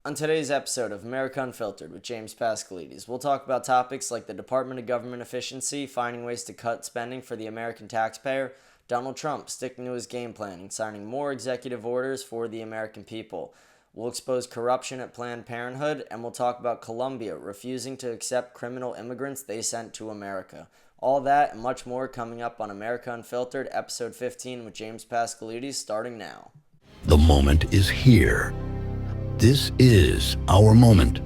On today's episode of America Unfiltered with James Pascalides, we'll talk about topics like the Department of Government Efficiency finding ways to cut spending for the American taxpayer, Donald Trump sticking to his game plan and signing more executive orders for the American people. We'll expose corruption at Planned Parenthood, and we'll talk about Colombia refusing to accept criminal immigrants they sent to America. All that and much more coming up on America Unfiltered, episode 15 with James Pascalides, starting now. The moment is here. This is our moment.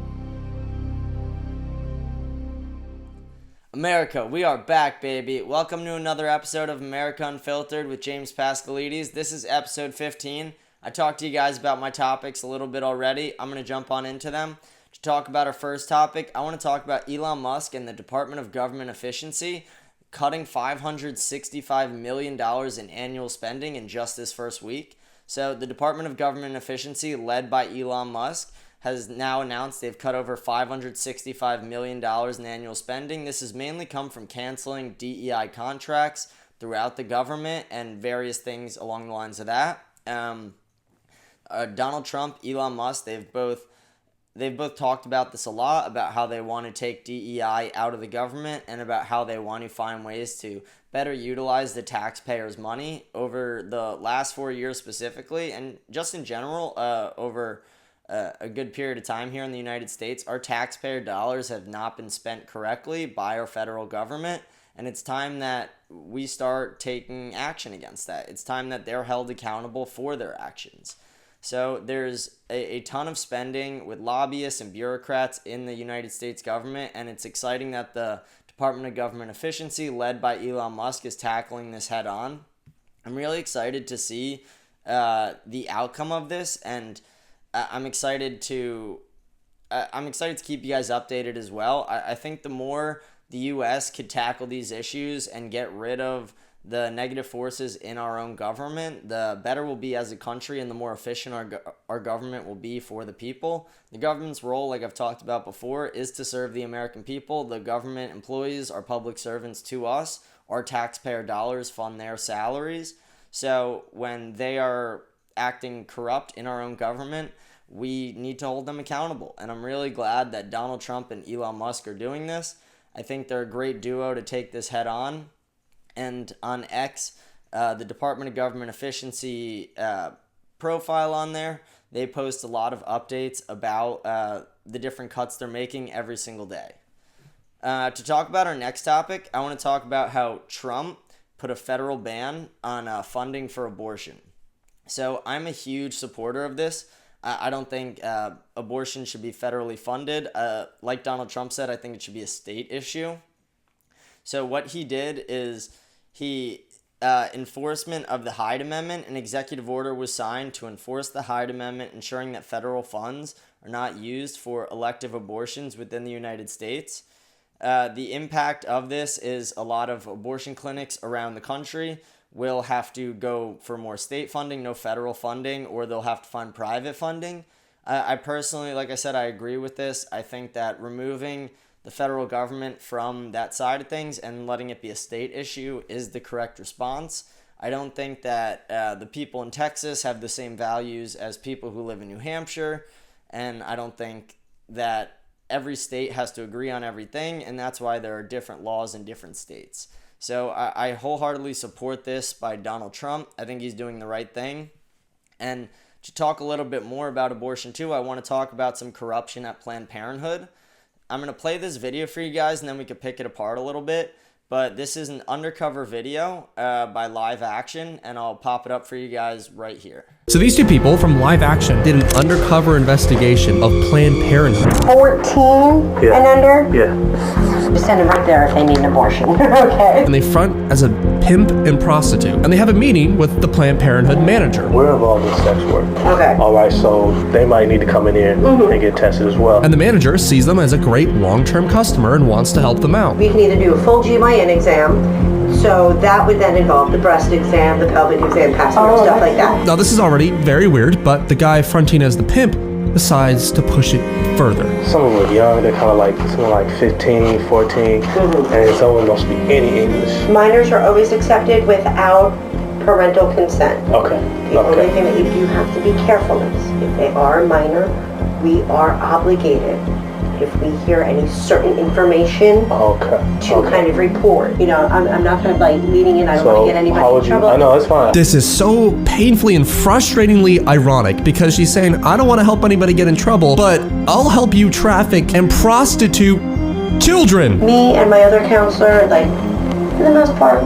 America, we are back, baby. Welcome to another episode of America Unfiltered with James Pascalides. This is episode 15. I talked to you guys about my topics a little bit already. I'm going to jump on into them. To talk about our first topic, I want to talk about Elon Musk and the Department of Government Efficiency cutting $565 million in annual spending in just this first week. So the Department of Government Efficiency, led by Elon Musk, has now announced they've cut over $565 million in annual spending. This has mainly come from canceling DEI contracts throughout the government and various things along the lines of that. Donald Trump, Elon Musk, they've both talked about this a lot, about how they want to take DEI out of the government and about how they want to find ways to better utilize the taxpayers' money over the last 4 years specifically, and just in general, over a good period of time here in the United States. Our taxpayer dollars have not been spent correctly by our federal government, and it's time that we start taking action against that. It's time that they're held accountable for their actions. So there's a ton of spending with lobbyists and bureaucrats in the United States government, and it's exciting that the Department of Government Efficiency, led by Elon Musk, is tackling this head on. I'm really excited to see the outcome of this, and I'm excited to keep you guys updated as well. I think the more the U.S. could tackle these issues and get rid of the negative forces in our own government, the better we'll be as a country and the more efficient our government will be for the people. The government's role, like I've talked about before, is to serve the American people. The government employees are public servants to us. Our taxpayer dollars fund their salaries. So when they are acting corrupt in our own government, we need to hold them accountable. And I'm really glad that Donald Trump and Elon Musk are doing this. I think they're a great duo to take this head on. And on X, the Department of Government Efficiency profile on there, they post a lot of updates about the different cuts they're making every single day. To talk about our next topic, I want to talk about how Trump put a federal ban on funding for abortion. So I'm a huge supporter of this. I don't think abortion should be federally funded. Like Donald Trump said, I think it should be a state issue. So what he did is enforcement of the Hyde Amendment. An executive order was signed to enforce the Hyde Amendment, ensuring that federal funds are not used for elective abortions within the United States. The impact of this is a lot of abortion clinics around the country will have to go for more state funding, no federal funding, or they'll have to find private funding. I personally, like I said, I agree with this. I think that removing the federal government from that side of things and letting it be a state issue is the correct response. I don't think that the people in Texas have the same values as people who live in New Hampshire, and I don't think that every state has to agree on everything, and that's why there are different laws in different states. So I wholeheartedly support this by Donald Trump. I think he's doing the right thing. And to talk a little bit more about abortion too, I want to talk about some corruption at Planned Parenthood. I'm going to play this video for you guys, and then we can pick it apart a little bit. But this is an Undercover video by Live Action, and I'll pop it up for you guys right here. So these two people from Live Action did an undercover investigation of Planned Parenthood. 14 and under? Yeah. Just send them right there if they need an abortion. Okay. And they front as a pimp and prostitute. And they have a meeting with the Planned Parenthood manager. We're involved in sex work. Okay. All right, so they might need to come in here and get tested as well. And the manager sees them as a great long-term customer and wants to help them out. We can either do a full GYN exam, so that would then involve the breast exam, the pelvic exam, pap smear, stuff like that. Now this is already very weird, but the guy fronting as the pimp decides to push it further. Some of them are young, they're kind of like, some are like 15, 14, and some of them don't speak any English. Minors are always accepted without parental consent. Okay. The only thing that you do have to be careful is if they are a minor we are obligated, if we hear any certain information, to kind of report. You know, I'm not kind of like leading in. I don't want to get anybody in trouble. I know, it's fine. This is so painfully and frustratingly ironic because she's saying, I don't want to help anybody get in trouble, but I'll help you traffic and prostitute children. Me and my other counselor, like, for the most part,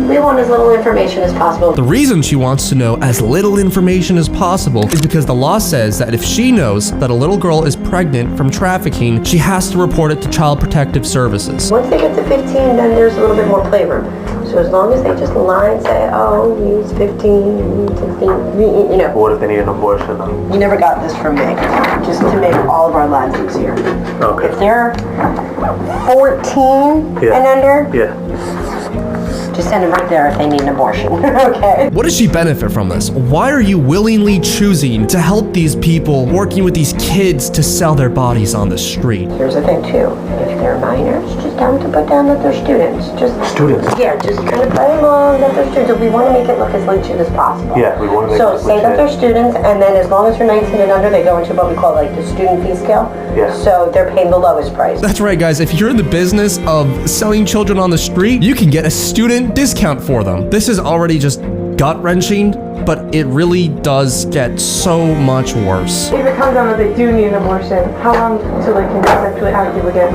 we want as little information as possible. The reason she wants to know as little information as possible is because the law says that if she knows that a little girl is pregnant from trafficking, she has to report it to Child Protective Services. Once they get to 15, then there's a little bit more playroom. So as long as they just lie and say, oh, he's 15, 16, you know. What if they need an abortion? You never got this from me, just to make all of our lives easier. Okay. If they're 14 and under, just send them right there if they need an abortion. Okay. What does she benefit from this? Why are you willingly choosing to help these people working with these kids to sell their bodies on the street? Here's the thing too, if they're minors, just tell them to put down that they're students. Yeah, just kind of play along that they're students. We want to make it look as legit as possible. Yeah, we want to make So it say that they're students, and then as long as they're 19 and under, they go into what we call like the student fee scale. Yeah. So they're paying the lowest price. That's right, guys. If you're in the business of selling children on the street, you can get a student discount for them. This is already just gut-wrenching, but it really does get so much worse. If it comes down that they do need an abortion, how long until they can be sexually active again?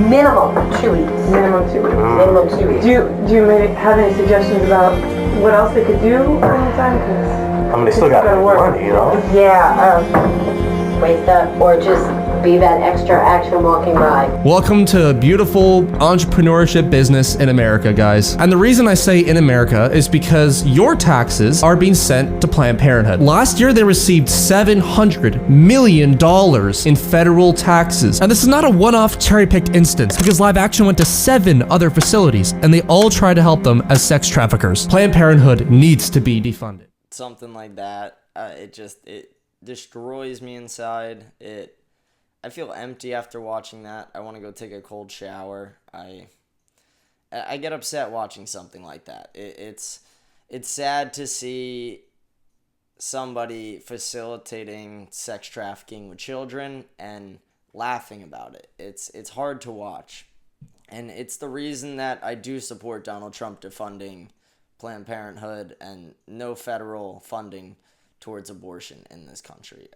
Minimum 2 weeks. Minimum 2 weeks. Minimum 2 weeks. Do you have any suggestions about what else they could do in the time? 'Cause I mean, they still got to work, money, you know? Yeah, wake up or just be that extra action walking by. Welcome to beautiful entrepreneurship business in America, guys. And the reason I say in America is because your taxes are being sent to Planned Parenthood. Last year, they received $700 million in federal taxes. And this is not a one-off cherry-picked instance because Live Action went to 7 other facilities and they all tried to help them as sex traffickers. Planned Parenthood needs to be defunded. Something like that, it destroys me inside. I feel empty after watching that. I want to go take a cold shower. I get upset watching something like that. It's sad to see somebody facilitating sex trafficking with children and laughing about it. It's hard to watch. And it's the reason that I do support Donald Trump defunding Planned Parenthood and no federal funding towards abortion in this country.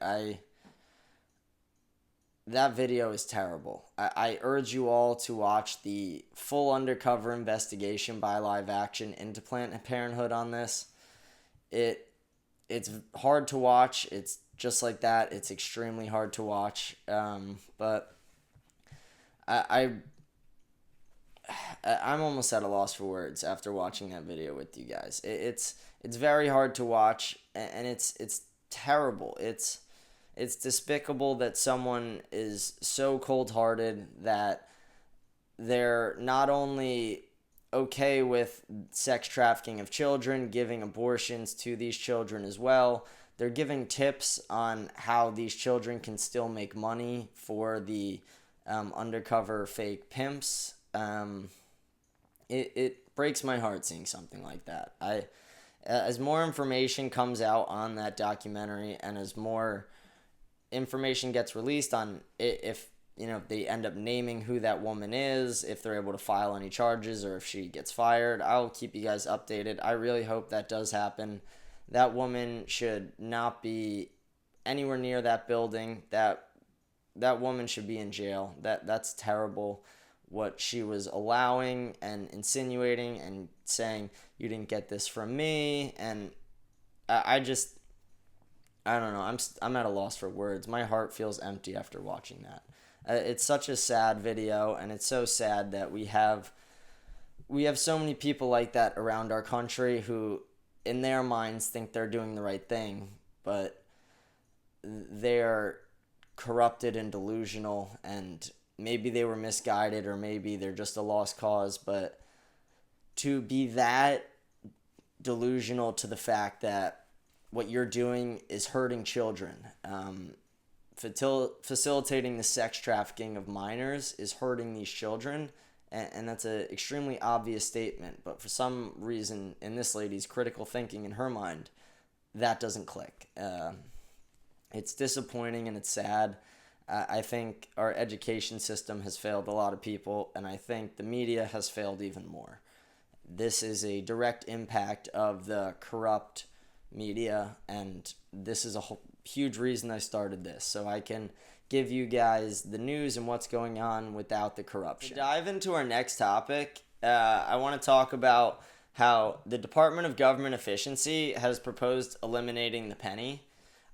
That video is terrible. I urge you all to watch the full undercover investigation by Live Action into Planned Parenthood on this. It's hard to watch. It's just like that. It's extremely hard to watch. But I'm almost at a loss for words after watching that video with you guys. It's very hard to watch, and it's terrible. It's despicable that someone is so cold-hearted that they're not only okay with sex trafficking of children, giving abortions to these children as well, they're giving tips on how these children can still make money for the undercover fake pimps. It breaks my heart seeing something like that. As more information comes out on that documentary and as more information gets released on if they end up naming who that woman is, if they're able to file any charges or if she gets fired, I'll keep you guys updated. I really hope that does happen. That woman should not be anywhere near that building. That woman should be in jail. That's terrible what she was allowing and insinuating and saying, you didn't get this from me. And I don't know. I'm at a loss for words. My heart feels empty after watching that. It's such a sad video, and it's so sad that we have so many people like that around our country who, in their minds, think they're doing the right thing, but they're corrupted and delusional, and maybe they were misguided, or maybe they're just a lost cause. But to be that delusional to the fact that what you're doing is hurting children. Facilitating the sex trafficking of minors is hurting these children, and that's an extremely obvious statement. But for some reason, in this lady's critical thinking in her mind, that doesn't click. It's disappointing and it's sad. I think our education system has failed a lot of people, and I think the media has failed even more. This is a direct impact of the corrupt media, and this is a huge reason I started this, so I can give you guys the news and what's going on without the corruption. To dive into our next topic, I want to talk about how the Department of Government Efficiency has proposed eliminating the penny.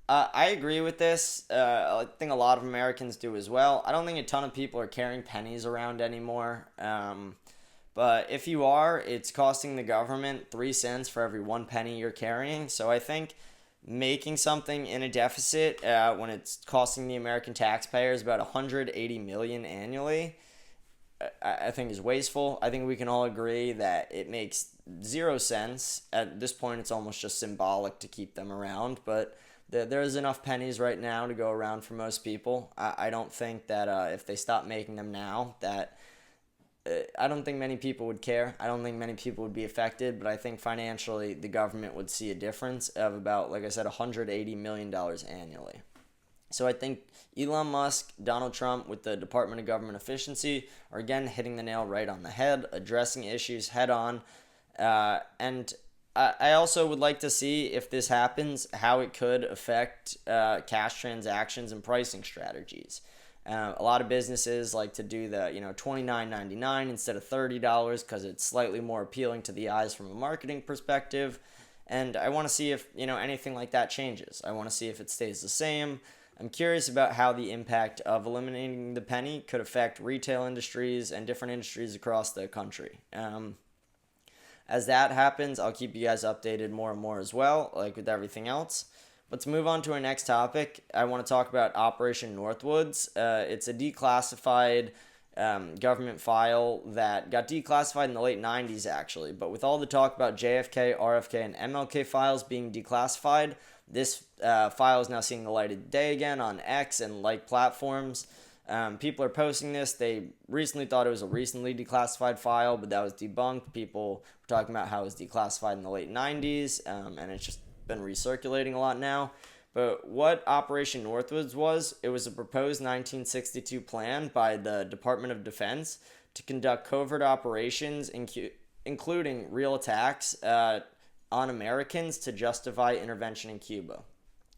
I agree with this. I think a lot of Americans do as well. I don't think a ton of people are carrying pennies around anymore. But if you are, it's costing the government 3 cents for every 1 penny you're carrying. So I think making something in a deficit when it's costing the American taxpayers about $180 million annually, I think is wasteful. I think we can all agree that it makes 0 sense. At this point, it's almost just symbolic to keep them around, but there's enough pennies right now to go around for most people. I don't think that if they stop making them now, that I don't think many people would care. I don't think many people would be affected, but I think financially the government would see a difference of about, like I said, $180 million annually. So I think Elon Musk, Donald Trump with the Department of Government Efficiency are again hitting the nail right on the head, addressing issues head on, and I also would like to see, if this happens, how it could affect cash transactions and pricing strategies. A lot of businesses like to do the $29.99 instead of $30 because it's slightly more appealing to the eyes from a marketing perspective. And I want to see if anything like that changes. I want to see if it stays the same. I'm curious about how the impact of eliminating the penny could affect retail industries and different industries across the country. As that happens, I'll keep you guys updated more and more as well, like with everything else. But to move on to our next topic, I want to talk about Operation Northwoods. It's a declassified government file that got declassified in the late 90s, actually. But with all the talk about JFK, RFK, and MLK files being declassified, this file is now seeing the light of day again on X and like platforms. People are posting this. They recently thought it was a recently declassified file, but that was debunked. People were talking about how it was declassified in the late 90s, and it's just been recirculating a lot now. But what Operation Northwoods was, it was a proposed 1962 plan by the Department of Defense to conduct covert operations, including real attacks on Americans to justify intervention in Cuba.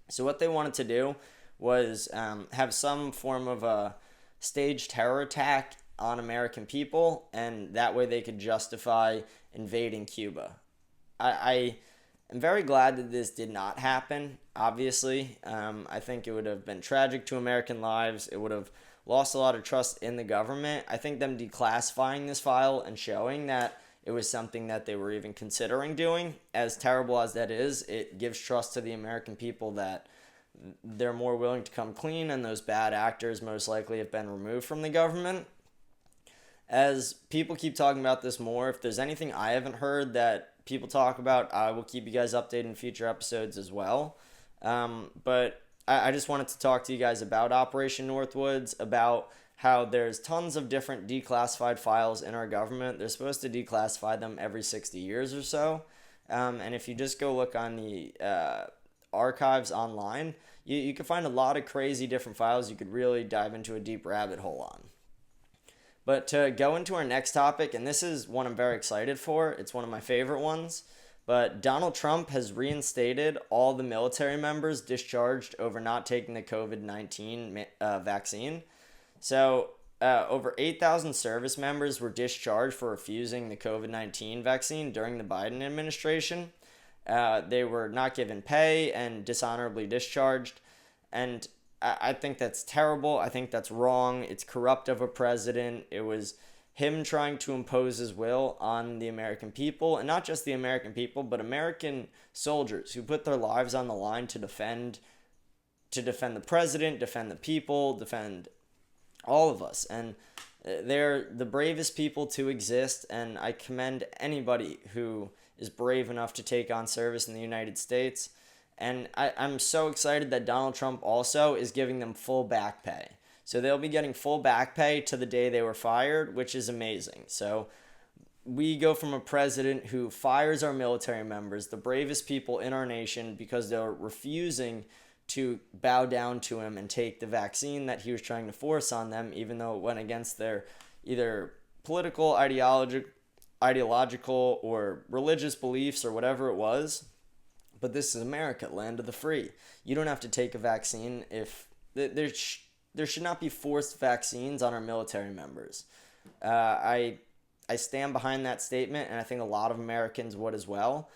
So what they wanted to do was have some form of a staged terror attack on American people, and that way they could justify invading Cuba. I am very glad that this did not happen, obviously. I think it would have been tragic to American lives. It would have lost a lot of trust in the government. I think them declassifying this file and showing that it was something that they were even considering doing, as terrible as that is, it gives trust to the American people that they're more willing to come clean, and those bad actors most likely have been removed from the government. As people keep talking about this more, if there's anything I haven't heard that people talk about, I will keep you guys updated in future episodes as well. But I just wanted to talk to you guys about Operation Northwoods, about how there's tons of different declassified files in our government. They're supposed to declassify them every 60 years or so. And if you just go look on the archives online, you can find a lot of crazy different files you could really dive into a deep rabbit hole on. But to go into our next topic, and this is one I'm very excited for, it's one of my favorite ones, but Donald Trump has reinstated all the military members discharged over not taking the COVID-19 vaccine. So over 8,000 service members were discharged for refusing the COVID-19 vaccine during the Biden administration. They were not given pay and dishonorably discharged. And I think that's terrible. I think that's wrong. It's corrupt of a president. It was him trying to impose his will on the American people, and not just the American people, but American soldiers who put their lives on the line to defend the president, defend the people, defend all of us. And they're the bravest people to exist, and I commend anybody who is brave enough to take on service in the United States. And I'm so excited that Donald Trump also is giving them full back pay. So they'll be getting full back pay to the day they were fired, which is amazing. So we go from a president who fires our military members, the bravest people in our nation, because they're refusing to bow down to him and take the vaccine that he was trying to force on them, even though it went against their either political, ideological, or religious beliefs or whatever it was. But this is America, land of the free. You don't have to take a vaccine if there should not be forced vaccines on our military members. I stand behind that statement, and I think a lot of Americans would as well.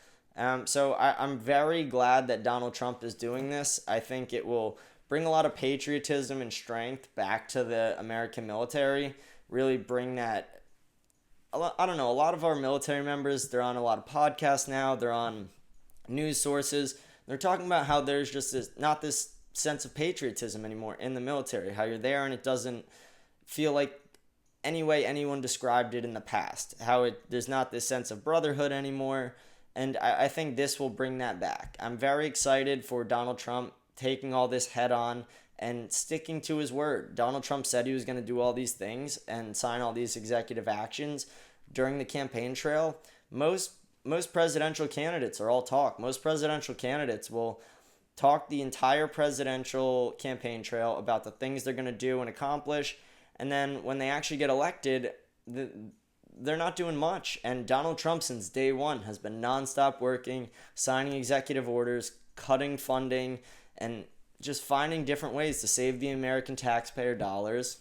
So I'm very glad that Donald Trump is doing this. I think it will bring a lot of patriotism and strength back to the American military, really bring that. I don't know, a lot of our military members, they're on a lot of podcasts now, they're on news sources. They're talking about how there's just not this sense of patriotism anymore in the military, how you're there and it doesn't feel like any way anyone described it in the past, how there's not this sense of brotherhood anymore. And I think this will bring that back. I'm very excited for Donald Trump taking all this head on and sticking to his word. Donald Trump said he was going to do all these things and sign all these executive actions during the campaign trail. Most presidential candidates are all talk. Most presidential candidates will talk the entire presidential campaign trail about the things they're going to do and accomplish. And then when they actually get elected, they're not doing much. And Donald Trump, since day one, has been nonstop working, signing executive orders, cutting funding, and just finding different ways to save the American taxpayer dollars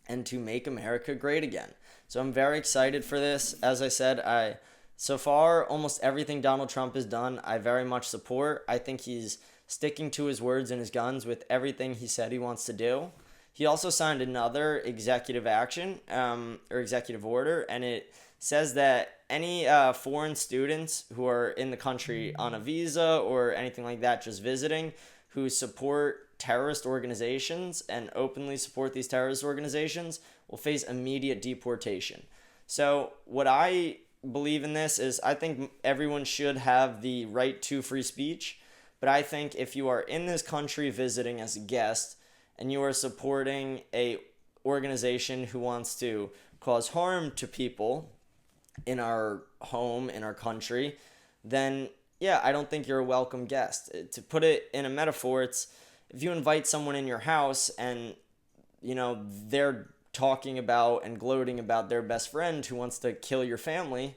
and to make America great again. So I'm very excited for this. As I said, so far, almost everything Donald Trump has done, I very much support. I think he's sticking to his words and his guns with everything he said he wants to do. He also signed another executive action or executive order, and it says that any foreign students who are in the country on a visa or anything like that, just visiting, who support terrorist organizations and openly support these terrorist organizations will face immediate deportation. So what I believe in this is I think everyone should have the right to free speech, but I think if you are in this country visiting as a guest and you are supporting a organization who wants to cause harm to people in our home, in our country, then yeah, I don't think you're a welcome guest. To put it in a metaphor, it's if you invite someone in your house and, they're talking about and gloating about their best friend who wants to kill your family,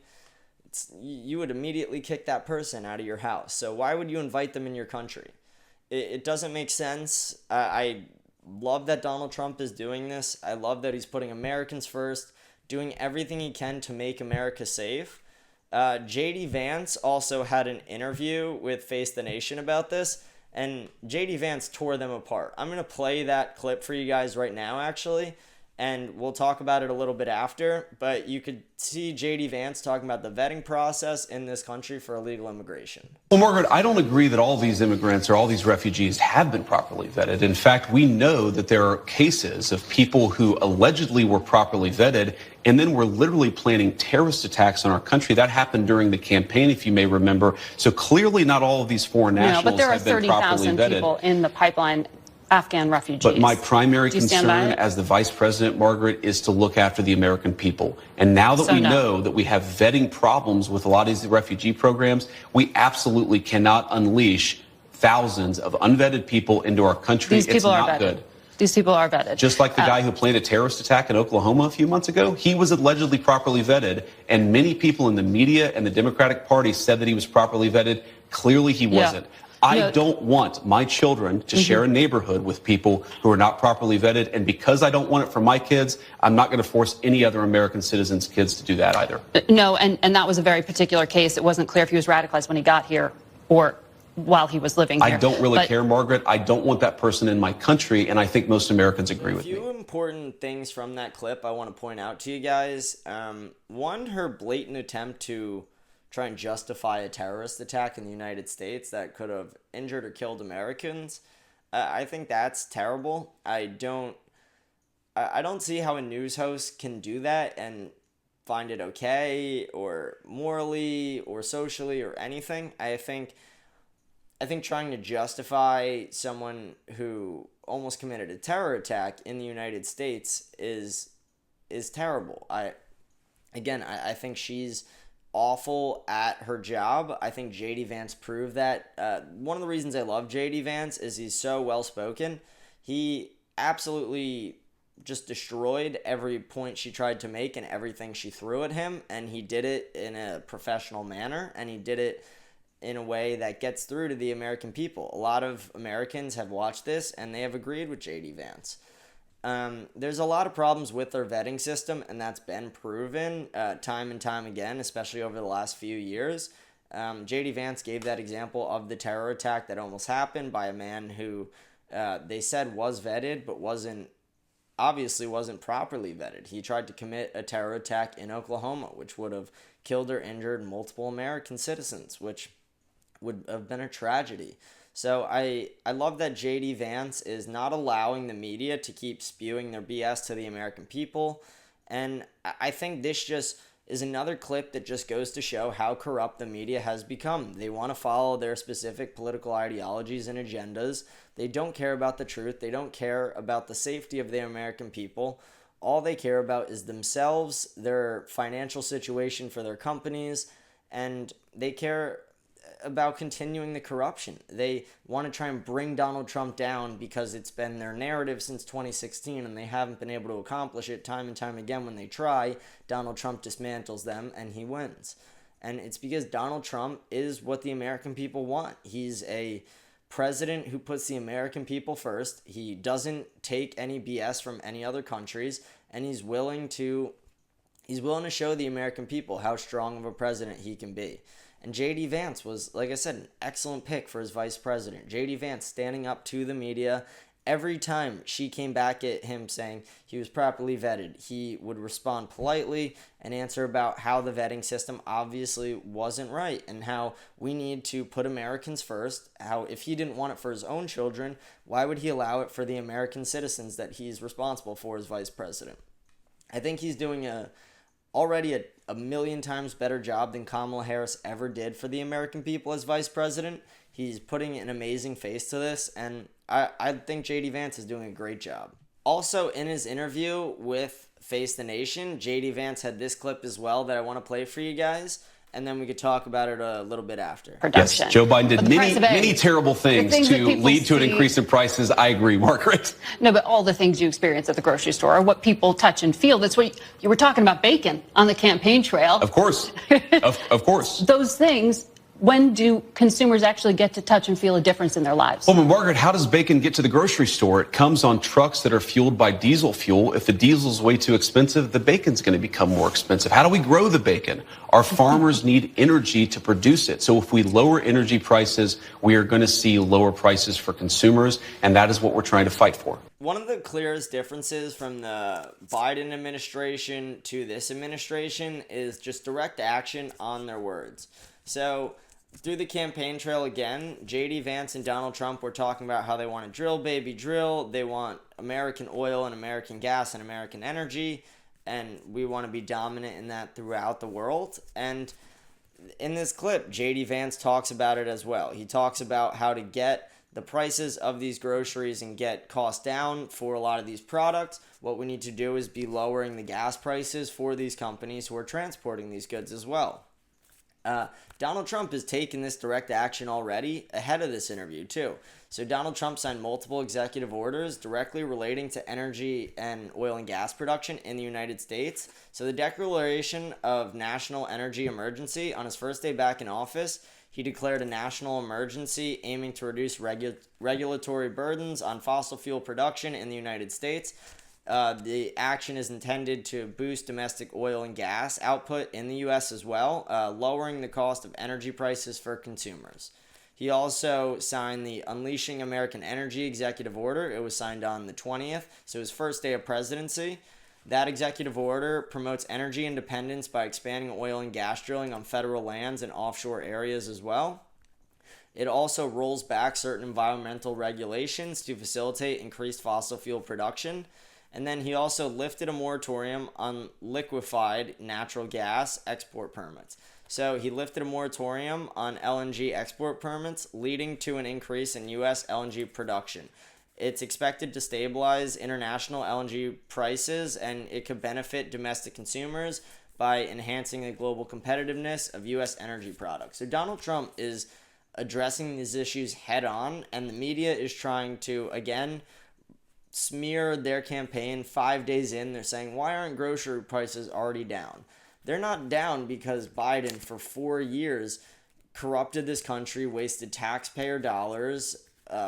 you would immediately kick that person out of your house. So why would you invite them in your country? It doesn't make sense. I love that Donald Trump is doing this. I love that he's putting Americans first, doing everything he can to make America safe. J.D. Vance also had an interview with Face the Nation about this, and J.D. Vance tore them apart. I'm going to play that clip for you guys right now, actually, and we'll talk about it a little bit after, but you could see J.D. Vance talking about the vetting process in this country for illegal immigration. Well, Margaret, I don't agree that all these immigrants or all these refugees have been properly vetted. In fact, we know that there are cases of people who allegedly were properly vetted and then were literally planning terrorist attacks on our country. That happened during the campaign, if you may remember. So clearly not all of these foreign nationals have been properly vetted. But there are 30,000 people in the pipeline, Afghan refugees. But my primary concern as the vice president, Margaret, is to look after the American people. And now that we know that we have vetting problems with a lot of these refugee programs, we absolutely cannot unleash thousands of unvetted people into our country. These people it's are not vetted. good. These people are vetted. Just like the guy who planned a terrorist attack in Oklahoma a few months ago, he was allegedly properly vetted, and many people in the media and the Democratic Party said that he was properly vetted. Clearly he wasn't. I don't want my children to share a neighborhood with people who are not properly vetted, and because I don't want it for my kids, I'm not going to force any other American citizens' kids to do that either. No, and that was a very particular case. It wasn't clear if he was radicalized when he got here or while he was living here. I don't really care, Margaret. I don't want that person in my country, and I think most Americans agree with me. A few important things from that clip I want to point out to you guys. One, her blatant attempt to try and justify a terrorist attack in the United States that could have injured or killed Americans. I think that's terrible. I don't see how a news host can do that and find it okay or morally or socially or anything. I think trying to justify someone who almost committed a terror attack in the United States is terrible. I think she's awful at her job. I think JD Vance proved that. One of the reasons I love JD Vance is he's so well spoken. He absolutely just destroyed every point she tried to make and everything she threw at him, and he did it in a professional manner, and he did it in a way that gets through to the American people. A lot of Americans have watched this and they have agreed with JD Vance. There's a lot of problems with their vetting system, and that's been proven time and time again, especially over the last few years. JD Vance gave that example of the terror attack that almost happened by a man who they said was vetted, but obviously wasn't properly vetted. He tried to commit a terror attack in Oklahoma, which would have killed or injured multiple American citizens, which would have been a tragedy. So I love that JD Vance is not allowing the media to keep spewing their BS to the American people. And I think this just is another clip that just goes to show how corrupt the media has become. They want to follow their specific political ideologies and agendas. They don't care about the truth. They don't care about the safety of the American people. All they care about is themselves, their financial situation for their companies, and they care about continuing the corruption. They want to try and bring Donald Trump down because it's been their narrative since 2016 and they haven't been able to accomplish it. Time and time again when they try, Donald Trump dismantles them and he wins. And it's because Donald Trump is what the American people want. He's a president who puts the American people first. He doesn't take any BS from any other countries, and he's willing to show the American people how strong of a president he can be. And JD Vance was, like I said, an excellent pick for his vice president. JD Vance standing up to the media. Every time she came back at him saying he was properly vetted, he would respond politely and answer about how the vetting system obviously wasn't right and how we need to put Americans first. How if he didn't want it for his own children, why would he allow it for the American citizens that he's responsible for as vice president? I think he's doing already a million times better job than Kamala Harris ever did for the American people as vice president. He's putting an amazing face to this, and I think JD Vance is doing a great job. Also, in his interview with Face the Nation, JD Vance had this clip as well that I want to play for you guys, and then we could talk about it a little bit after. Production. Yes, Joe Biden did many terrible things to lead to an increase in prices. I agree, Margaret. No, but all the things you experience at the grocery store are what people touch and feel. That's what you were talking about, bacon on the campaign trail. Of course. of course. Those things, when do consumers actually get to touch and feel a difference in their lives? Well, Margaret, how does bacon get to the grocery store? It comes on trucks that are fueled by diesel fuel. If the diesel's way too expensive, the bacon's going to become more expensive. How do we grow the bacon? Our farmers need energy to produce it. So if we lower energy prices, we are going to see lower prices for consumers, and that is what we're trying to fight for. One of the clearest differences from the Biden administration to this administration is just direct action on their words. So through the campaign trail again, JD Vance and Donald Trump were talking about how they want to drill, baby, drill. They want American oil and American gas and American energy, and we want to be dominant in that throughout the world. And in this clip, JD Vance talks about it as well. He talks about how to get the prices of these groceries and get costs down for a lot of these products. What we need to do is be lowering the gas prices for these companies who are transporting these goods as well. Donald Trump has taken this direct action already ahead of this interview, too. So Donald Trump signed multiple executive orders directly relating to energy and oil and gas production in the United States. So the declaration of national energy emergency on his first day back in office, he declared a national emergency aiming to reduce regulatory burdens on fossil fuel production in the United States. The action is intended to boost domestic oil and gas output in the U.S. as well, lowering the cost of energy prices for consumers. He also signed the Unleashing American Energy Executive Order. It was signed on the 20th, so his first day of presidency. That executive order promotes energy independence by expanding oil and gas drilling on federal lands and offshore areas as well. It also rolls back certain environmental regulations to facilitate increased fossil fuel production. And then he also lifted a moratorium on liquefied natural gas export permits. So he lifted a moratorium on LNG export permits, leading to an increase in U.S. LNG production. It's expected to stabilize international LNG prices, and it could benefit domestic consumers by enhancing the global competitiveness of U.S. energy products. So Donald Trump is addressing these issues head on, and the media is trying to, again, smear their campaign 5 days in. They're saying, why aren't grocery prices already down? They're not down because Biden, for 4 years, corrupted this country, wasted taxpayer dollars,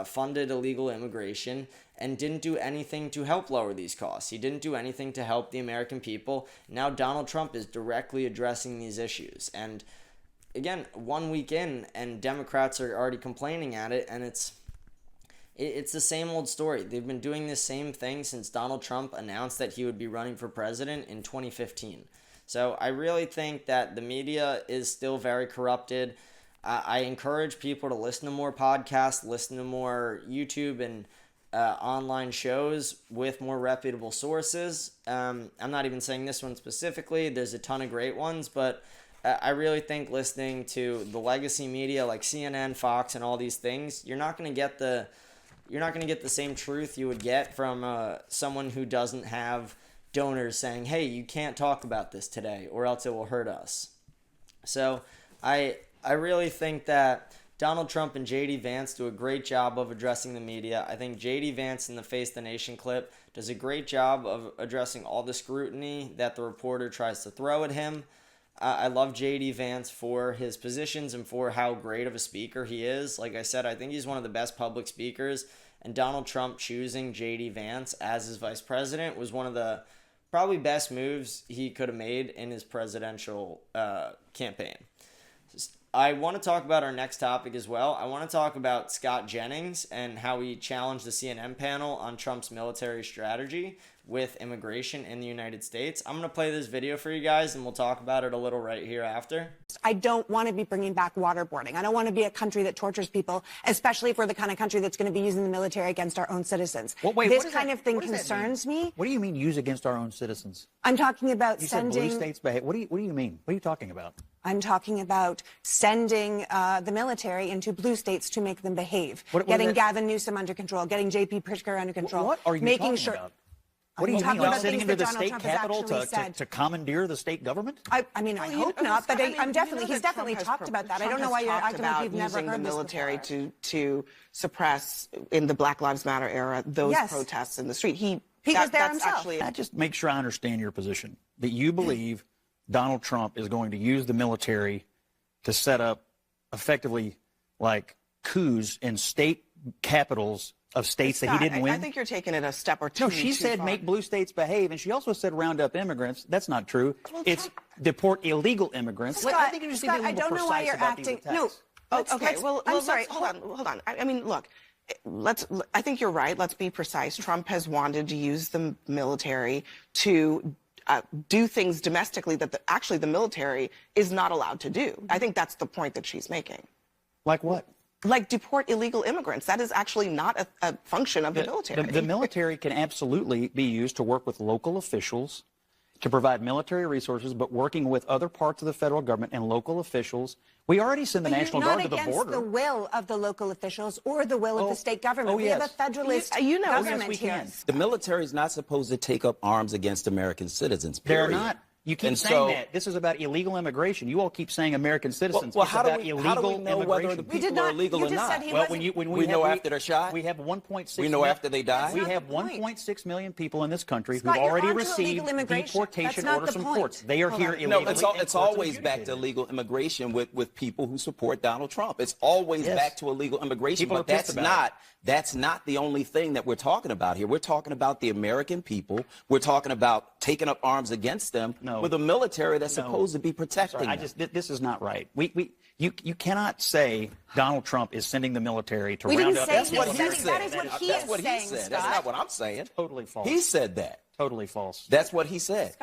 funded illegal immigration, and didn't do anything to help lower these costs. He didn't do anything to help the American people. Now Donald Trump is directly addressing these issues. And again, 1 week in, and Democrats are already complaining at it, and it's the same old story. They've been doing this same thing since Donald Trump announced that he would be running for president in 2015. So I really think that the media is still very corrupted. I encourage people to listen to more podcasts, listen to more YouTube and online shows with more reputable sources. I'm not even saying this one specifically. There's a ton of great ones, but I really think listening to the legacy media like CNN, Fox, and all these things, you're not going to get the same truth you would get from someone who doesn't have donors saying, hey, you can't talk about this today or else it will hurt us. So I really think that Donald Trump and J.D. Vance do a great job of addressing the media. I think J.D. Vance in the Face the Nation clip does a great job of addressing all the scrutiny that the reporter tries to throw at him. I love J.D. Vance for his positions and for how great of a speaker he is. Like I said, I think he's one of the best public speakers, and Donald Trump choosing J.D. Vance as his vice president was one of the probably best moves he could have made in his presidential campaign. I want to talk about our next topic as well. I want to talk about Scott Jennings and how he challenged the CNN panel on Trump's military strategy with immigration in the United States. I'm going to play this video for you guys, and we'll talk about it a little right here after. I don't want to be bringing back waterboarding. I don't want to be a country that tortures people, especially if we're the kind of country that's going to be using the military against our own citizens. Well, wait, this kind of thing concerns me. What do you mean use against our own citizens? I'm talking about you sending... said blue states behave. What do you mean? What are you talking about? I'm talking about sending the military into blue states to make them behave. Getting Gavin Newsom under contrroll, getting J.P. Pritzker under control. What are you making talking about? What do you mean, like sitting into the state capitol to commandeer the state government? I mean, I hope not, but I'm definitely, he's definitely talked about that. I don't know why you're acting like you've never heard this before. Using the military to suppress, in the Black Lives Matter era, those protests in the street. He was there himself. I just make sure I understand your position, that you believe Donald Trump is going to use the military to set up effectively like coups in state capitals of states that he didn't win? I think you're taking it a step or two. No, she said make blue states behave, and she also said round up immigrants. That's not true. Well, it's deport illegal immigrants. Scott, I think you just Scott, I don't know why you're acting. No. Okay. Well, I'm sorry. Hold on. I mean, look. I think you're right. Let's be precise. Trump has wanted to use the military to do things domestically that actually the military is not allowed to do. I think that's the point that she's making. Like what? Like deport illegal immigrants. That is actually not a function of the military. The military can absolutely be used to work with local officials, to provide military resources, but working with other parts of the federal government and local officials. We already send the National Guard to the border. Not against the will of the local officials or the will of the state government. We have a federalist government here. The military is not supposed to take up arms against American citizens, period. They're not. You keep saying that. This is about illegal immigration. You all keep saying American citizens. Well, it's how do about we illegal know whether the people are illegal or not? Well, when we know after they're shot. We have 1.6. We know after they die. We have 1.6 million people in this country who've already received deportation orders from courts. They are here illegally. No, it's always back to illegal immigration with people who support Donald Trump. It's always back to illegal immigration. But that's not the only thing that we're talking about here. We're talking about the American people. We're talking about taking up arms against them with a military that's supposed to be protecting them. This is not right. You cannot say Donald Trump is sending the military to round up. That's what he said. That is what he is saying, Scott. That's not what I'm saying. Totally false. He said that. Totally false. That's what he said.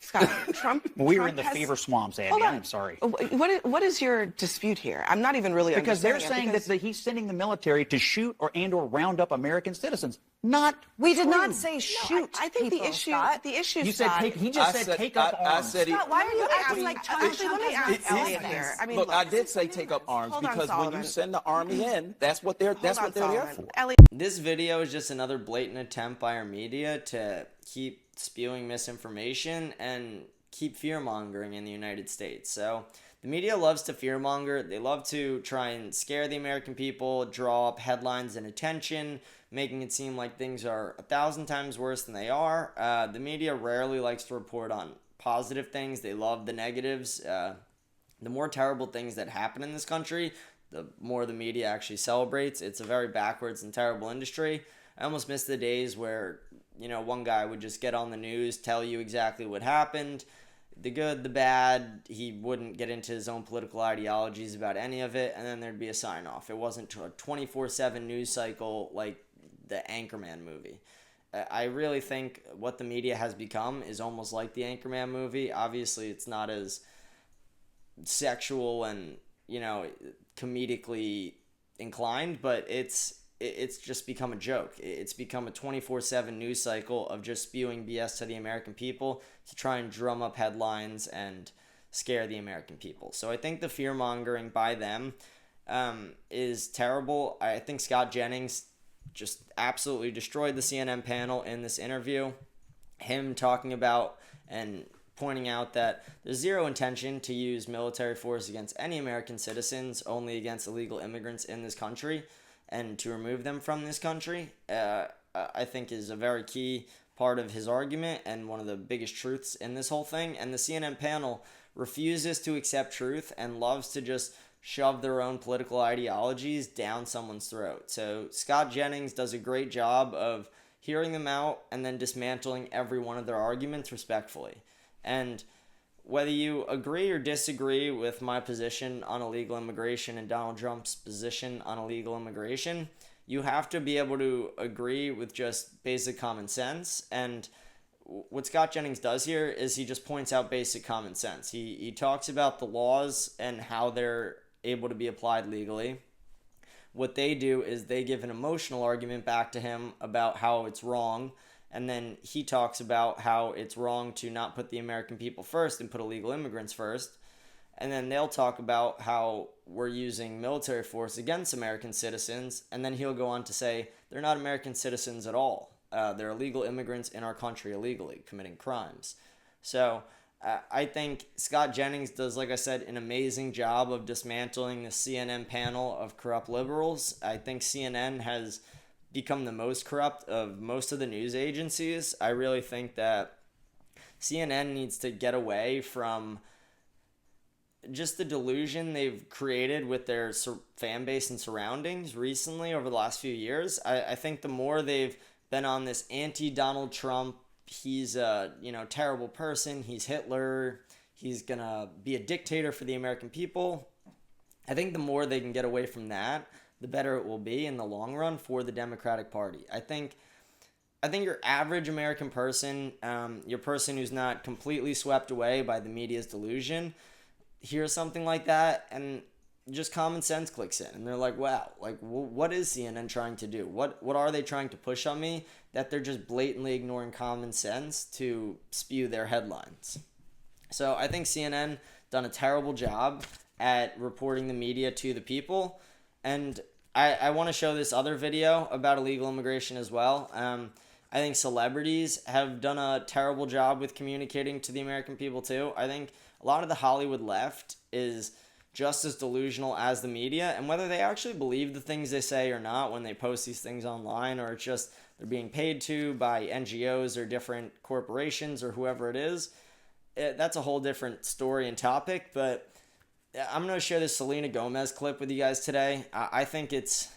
Scott, Trump. We're in the fever swamps, Abby. I'm sorry. What is your dispute here? I'm not even really because they're saying that he's sending the military to shoot or round up American citizens. We did not say shoot. I think people, the issue. Scott. The issue. You said he just said take up arms. Scott, why are you acting like Trump? Let me ask Elliot here. I mean, look, I did say take up arms because when you send the army in, that's what they're there for. This video is just another blatant attempt by our media to keep spewing misinformation and keep fear-mongering in the United States. So the media loves to fear-monger. They love to try and scare the American people, draw up headlines and attention, making it seem like things are 1,000 times worse than they are. The media rarely likes to report on positive things. They love the negatives. The more terrible things that happen in this country, the more the media actually celebrates. It's a very backwards and terrible industry. I almost miss the days where, one guy would just get on the news, tell you exactly what happened, the good, the bad. He wouldn't get into his own political ideologies about any of it, and then there'd be a sign-off. It wasn't a 24/7 news cycle like the Anchorman movie. I really think what the media has become is almost like the Anchorman movie. Obviously, it's not as sexual and, comedically inclined, but it's just become a joke. It's become a 24/7 news cycle of just spewing BS to the American people to try and drum up headlines and scare the American people. So I think the fear-mongering by them is terrible. I think Scott Jennings just absolutely destroyed the CNN panel in this interview. Him talking about and pointing out that there's zero intention to use military force against any American citizens, only against illegal immigrants in this country, and to remove them from this country, I think is a very key part of his argument and one of the biggest truths in this whole thing. And the CNN panel refuses to accept truth and loves to just shove their own political ideologies down someone's throat. So Scott Jennings does a great job of hearing them out and then dismantling every one of their arguments respectfully. And whether you agree or disagree with my position on illegal immigration and Donald Trump's position on illegal immigration, you have to be able to agree with just basic common sense. And what Scott Jennings does here is he just points out basic common sense. He talks about the laws and how they're able to be applied legally. What they do is they give an emotional argument back to him about how it's wrong, and then he talks about how it's wrong to not put the American people first and put illegal immigrants first. And then they'll talk about how we're using military force against American citizens, and then he'll go on to say they're not American citizens at all. They're illegal immigrants in our country illegally, committing crimes. So I think Scott Jennings does, like I said, an amazing job of dismantling the CNN panel of corrupt liberals. I think CNN has become the most corrupt of most of the news agencies. I really think that CNN needs to get away from just the delusion they've created with their fan base and surroundings recently over the last few years. I think the more they've been on this anti-Donald Trump, he's a terrible person, he's Hitler, he's gonna be a dictator for the American people. I think the more they can get away from that, the better it will be in the long run for the Democratic Party. I think your average American person, your person who's not completely swept away by the media's delusion, hears something like that and just common sense clicks in, and they're like, wow, what is CNN trying to do? What are they trying to push on me that they're just blatantly ignoring common sense to spew their headlines? So I think CNN done a terrible job at reporting the media to the people. And I want to show this other video about illegal immigration as well. I think celebrities have done a terrible job with communicating to the American people too. I think a lot of the Hollywood left is just as delusional as the media, and whether they actually believe the things they say or not when they post these things online, or it's just they're being paid to by NGOs or different corporations or whoever it is, that's a whole different story and topic. But I'm going to share this Selena Gomez clip with you guys today. I think it's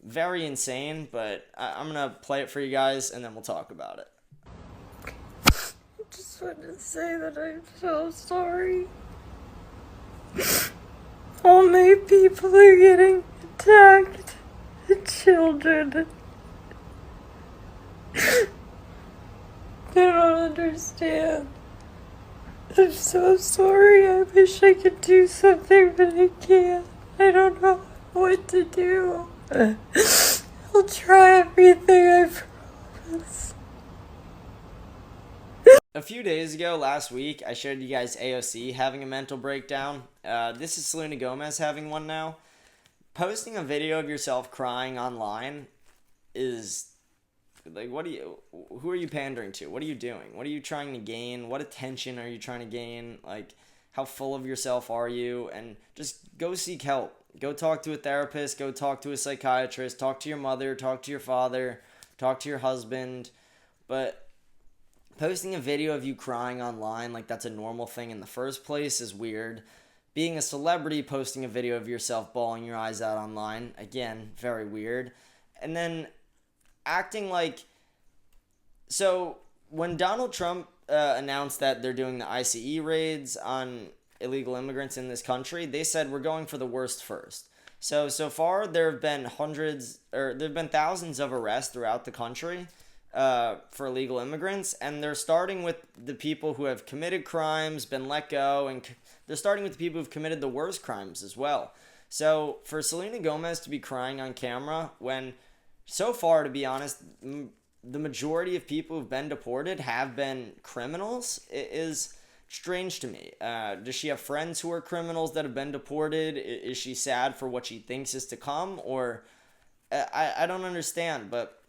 very insane, but I'm going to play it for you guys, and then we'll talk about it. I just wanted to say that I'm so sorry. All my people are getting attacked. The children. They don't understand. I'm so sorry. I wish I could do something, but I can't. I don't know what to do. I'll try everything, I promise. A few days ago, last week, I showed you guys AOC having a mental breakdown. This is Selena Gomez having one now. Posting a video of yourself crying online is Like, who are you pandering to? What are you doing? What are you trying to gain? What attention are you trying to gain? Like, how full of yourself are you? And just go seek help. Go talk to a therapist. Go talk to a psychiatrist. Talk to your mother. Talk to your father. Talk to your husband. But posting a video of you crying online like that's a normal thing in the first place is weird. Being a celebrity posting a video of yourself bawling your eyes out online, again, very weird. And then acting like... So, when Donald Trump announced that they're doing the ICE raids on illegal immigrants in this country, they said we're going for the worst first. So far there have been thousands of arrests throughout the country for illegal immigrants, and they're starting with the people who have committed crimes, been let go, and they're starting with the people who've committed the worst crimes as well. So for Selena Gomez to be crying on camera when, so far, to be honest, the majority of people who've been deported have been criminals, is strange to me. Does she have friends who are criminals that have been deported? Is she sad for what she thinks is to come? Or I don't understand, but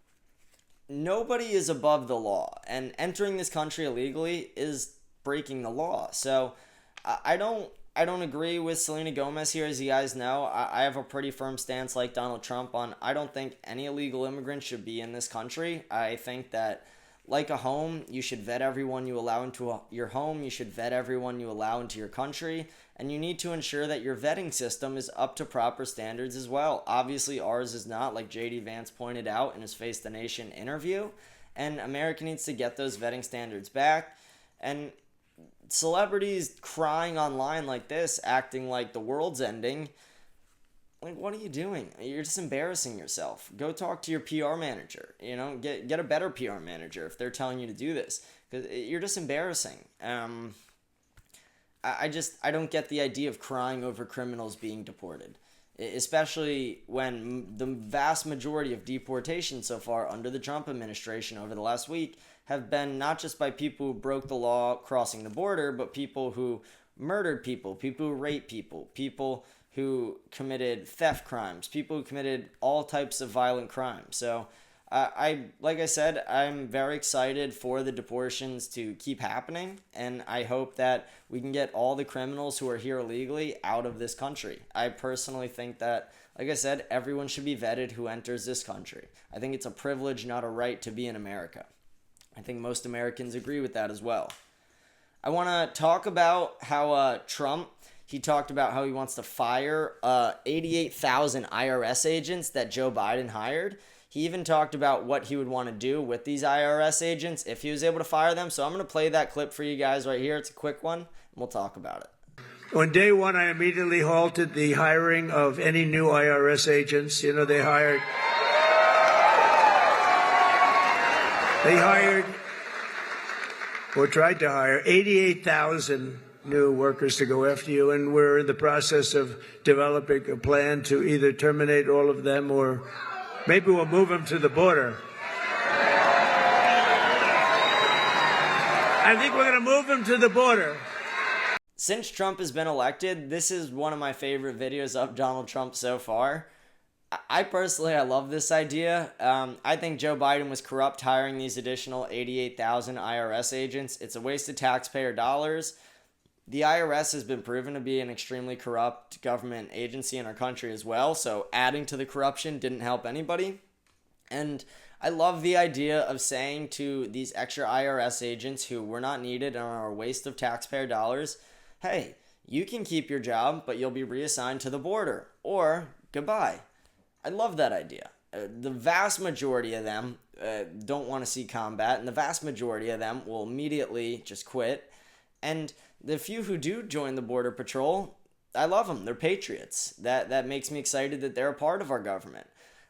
nobody is above the law, and entering this country illegally is breaking the law. So I don't agree with Selena Gomez here. As you guys know, I have a pretty firm stance like Donald Trump on I don't think any illegal immigrants should be in this country. I think that, like a home, you should vet everyone you allow into your home. You should vet everyone you allow into your country. And you need to ensure that your vetting system is up to proper standards as well. Obviously, ours is not, like J.D. Vance pointed out in his Face the Nation interview. And America needs to get those vetting standards back. And celebrities crying online like this, acting like the world's ending, like, what are you doing? You're just embarrassing yourself. Go talk to your PR manager. You know, get a better PR manager if they're telling you to do this, because you're just embarrassing. I don't get the idea of crying over criminals being deported, especially when the vast majority of deportations so far under the Trump administration over the last week have been not just by people who broke the law crossing the border, but people who murdered people who raped people who committed theft crimes, people who committed all types of violent crimes. So like I said, I'm very excited for the deportations to keep happening, and I hope that we can get all the criminals who are here illegally out of this country. I personally think that, like I said, everyone should be vetted who enters this country. I think it's a privilege, not a right, to be in America. I think most Americans agree with that as well. I want to talk about how Trump, he talked about how he wants to fire 88,000 IRS agents that Joe Biden hired. He even talked about what he would want to do with these IRS agents if he was able to fire them. So I'm going to play that clip for you guys right here. It's a quick one, and we'll talk about it. On day one, I immediately halted the hiring of any new IRS agents. You know, they hired or tried to hire 88,000 new workers to go after you, and we're in the process of developing a plan to either terminate all of them or maybe we'll move them to the border. I think we're going to move them to the border. Since Trump has been elected, this is one of my favorite videos of Donald Trump so far. I love this idea. I think Joe Biden was corrupt hiring these additional 88,000 IRS agents. It's a waste of taxpayer dollars. The IRS has been proven to be an extremely corrupt government agency in our country as well, so adding to the corruption didn't help anybody. And I love the idea of saying to these extra IRS agents who were not needed and are a waste of taxpayer dollars, hey, you can keep your job, but you'll be reassigned to the border, or goodbye. I love that idea. The vast majority of them don't want to see combat, and the vast majority of them will immediately just quit. And the few who do join the Border Patrol, I love them. They're patriots. That makes me excited that they're a part of our government.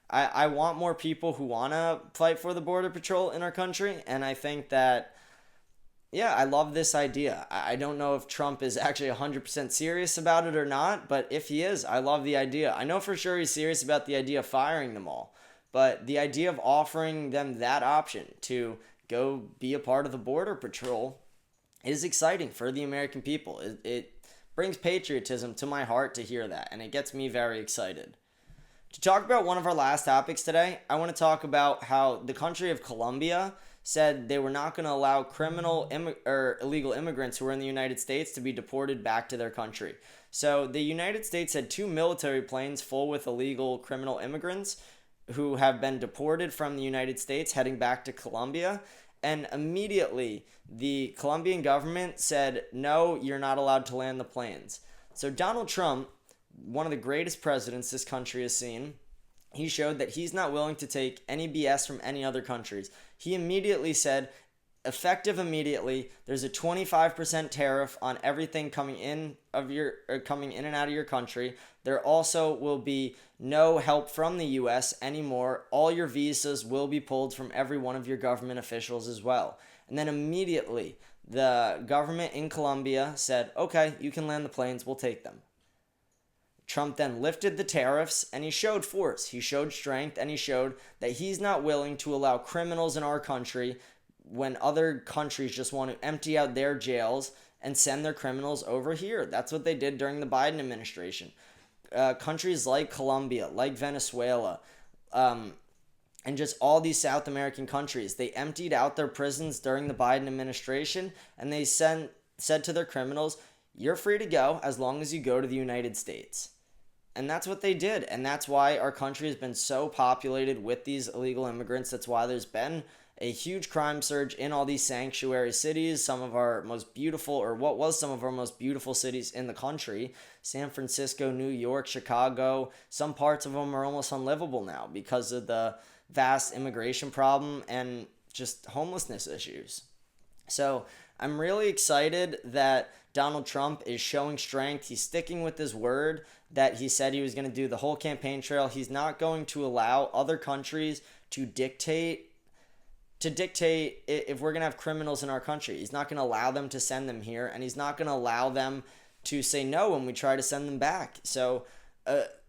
I want more people who want to fight for the Border Patrol in our country, and I think that, yeah, I love this idea. I don't know if Trump is actually 100% serious about it or not, but if he is, I love the idea. I know for sure he's serious about the idea of firing them all, but the idea of offering them that option to go be a part of the Border Patrol is exciting for the American people. It brings patriotism to my heart to hear that, and it gets me very excited. To talk about one of our last topics today, I want to talk about how the country of Colombia said they were not going to allow illegal immigrants who were in the United States to be deported back to their country. So the United States had 2 military planes full with illegal criminal immigrants who have been deported from the United States heading back to Colombia. And immediately, the Colombian government said, no, you're not allowed to land the planes. So Donald Trump, one of the greatest presidents this country has seen, he showed that he's not willing to take any BS from any other countries. He immediately said, effective immediately, there's a 25% tariff on everything coming in and out of your country. There also will be no help from the US anymore. All your visas will be pulled from every one of your government officials as well. And then immediately, the government in Colombia said, okay, you can land the planes, we'll take them. Trump then lifted the tariffs, and he showed force, he showed strength, and he showed that he's not willing to allow criminals in our country when other countries just want to empty out their jails and send their criminals over here. That's what they did during the Biden administration. Countries like Colombia, like Venezuela, and just all these South American countries, they emptied out their prisons during the Biden administration, and they said to their criminals, you're free to go as long as you go to the United States. And that's what they did. And that's why our country has been so populated with these illegal immigrants. That's why there's been a huge crime surge in all these sanctuary cities. Some of our most beautiful, or what was some of our most beautiful cities in the country, San Francisco, New York, Chicago, some parts of them are almost unlivable now because of the vast immigration problem and just homelessness issues. So I'm really excited that Donald Trump is showing strength. He's sticking with his word that he said he was going to do the whole campaign trail. He's not going to allow other countries to dictate if we're going to have criminals in our country. He's not going to allow them to send them here, and he's not going to allow them to say no when we try to send them back. So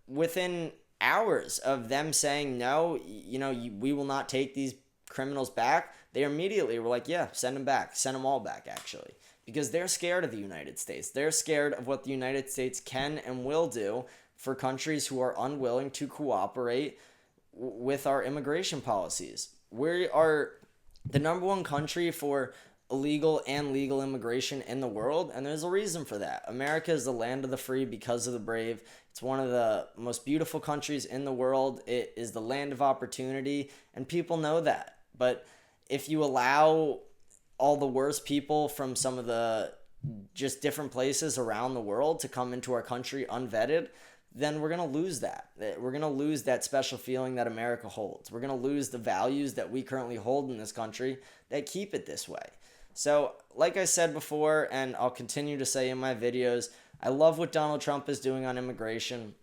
within hours of them saying no, we will not take these criminals back, they immediately were like, yeah, send them back. Send them all back, actually. Because they're scared of the United States. They're scared of what the United States can and will do for countries who are unwilling to cooperate with our immigration policies. We are the number 1 country for illegal and legal immigration in the world, and there's a reason for that. America is the land of the free because of the brave. It's one of the most beautiful countries in the world. It is the land of opportunity, and people know that. But if you allow all the worst people from some of the just different places around the world to come into our country unvetted, then we're going to lose that. We're going to lose that special feeling that America holds. We're going to lose the values that we currently hold in this country that keep it this way. So, like I said before, and I'll continue to say in my videos, I love what Donald Trump is doing on immigration.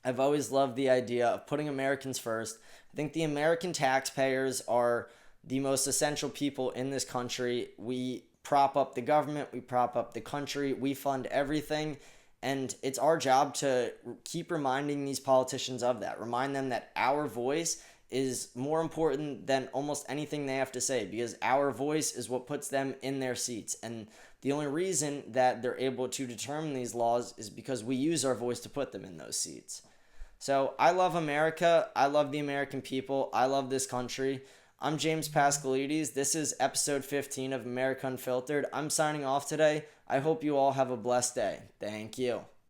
I've always loved the idea of putting Americans first. I think the American taxpayers are the most essential people in this country. We prop up the government, we prop up the country, we fund everything, and it's our job to keep reminding these politicians of that. Remind them that our voice is more important than almost anything they have to say, because our voice is what puts them in their seats. And the only reason that they're able to determine these laws is because we use our voice to put them in those seats. So I love America. I love the American people. I love this country. I'm James Pascalides. This is episode 15 of America Unfiltered. I'm signing off today. I hope you all have a blessed day. Thank you.